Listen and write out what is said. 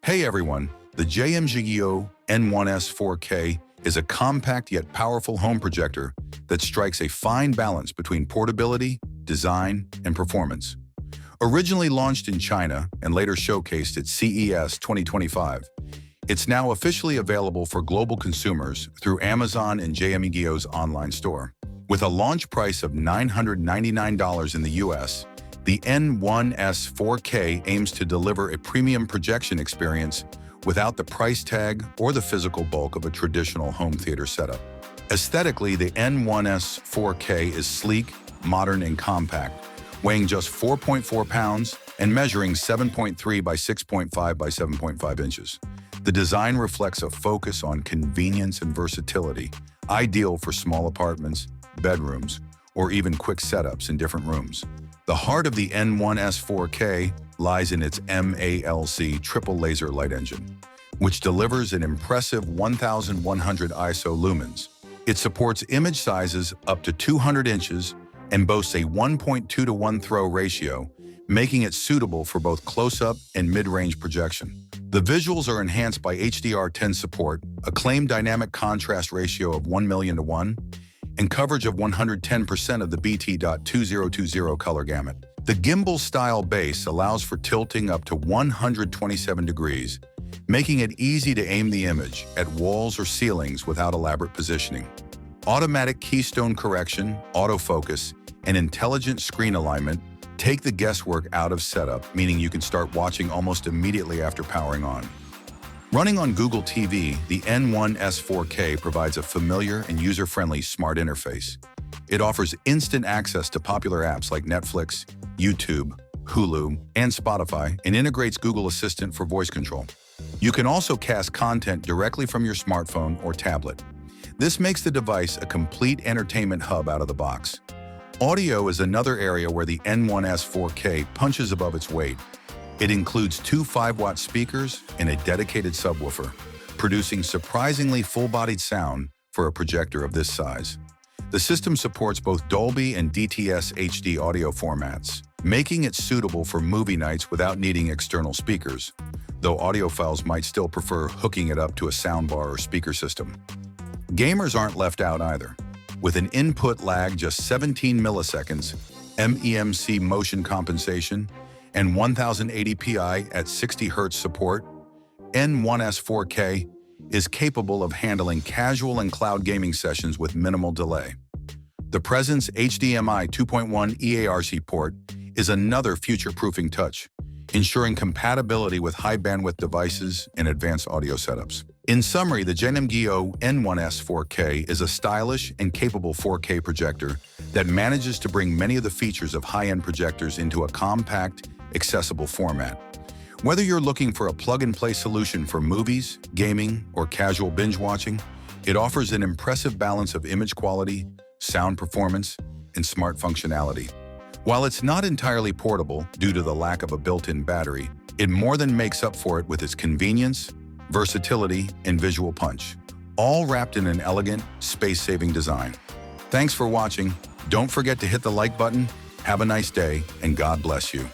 Hey everyone, the Jmgo N1S 4K is a compact yet powerful home projector that strikes a fine balance between portability, design, and performance. Originally launched in China and later showcased at CES 2025, it's now officially available for global consumers through Amazon and Jmgo's online store. With a launch price of $999 in the US, the N1S 4K aims to deliver a premium projection experience without the price tag or the physical bulk of a traditional home theater setup. Aesthetically, the N1S 4K is sleek, modern, and compact, weighing just 4.4 pounds and measuring 7.3 by 6.5 by 7.5 inches. The design reflects a focus on convenience and versatility, ideal for small apartments, bedrooms, or even quick setups in different rooms. The heart of the N1S 4K lies in its MALC triple laser light engine, which delivers an impressive 1,100 ISO lumens. It supports image sizes up to 200 inches and boasts a 1.2-to-1 throw ratio, making it suitable for both close-up and mid-range projection. The visuals are enhanced by HDR10 support, a claimed dynamic contrast ratio of 1,000,000:1, and coverage of 110% of the BT.2020 color gamut. The gimbal-style base allows for tilting up to 127 degrees, making it easy to aim the image at walls or ceilings without elaborate positioning. Automatic keystone correction, autofocus, and intelligent screen alignment take the guesswork out of setup, meaning you can start watching almost immediately after powering on. Running on Google TV, the N1S 4K provides a familiar and user-friendly smart interface. It offers instant access to popular apps like Netflix, YouTube, Hulu, and Spotify, and integrates Google Assistant for voice control. You can also cast content directly from your smartphone or tablet. This makes the device a complete entertainment hub out of the box. Audio is another area where the N1S 4K punches above its weight. It includes two 5-watt speakers and a dedicated subwoofer, producing surprisingly full-bodied sound for a projector of this size. The system supports both Dolby and DTS HD audio formats, making it suitable for movie nights without needing external speakers, though audiophiles might still prefer hooking it up to a soundbar or speaker system. Gamers aren't left out either. With an input lag just 17 milliseconds, MEMC motion compensation, and 1080p at 60 Hz support, N1S 4K is capable of handling casual and cloud gaming sessions with minimal delay. The Presence HDMI 2.1 EARC port is another future-proofing touch, ensuring compatibility with high-bandwidth devices and advanced audio setups. In summary, the Jmgo N1S 4K is a stylish and capable 4K projector that manages to bring many of the features of high-end projectors into a compact, accessible format. Whether you're looking for a plug-and-play solution for movies, gaming, or casual binge-watching, it offers an impressive balance of image quality, sound performance, and smart functionality. While it's not entirely portable due to the lack of a built-in battery, it more than makes up for it with its convenience, versatility, and visual punch, all wrapped in an elegant, space-saving design. Thanks for watching. Don't forget to hit the like button. Have a nice day, and God bless you.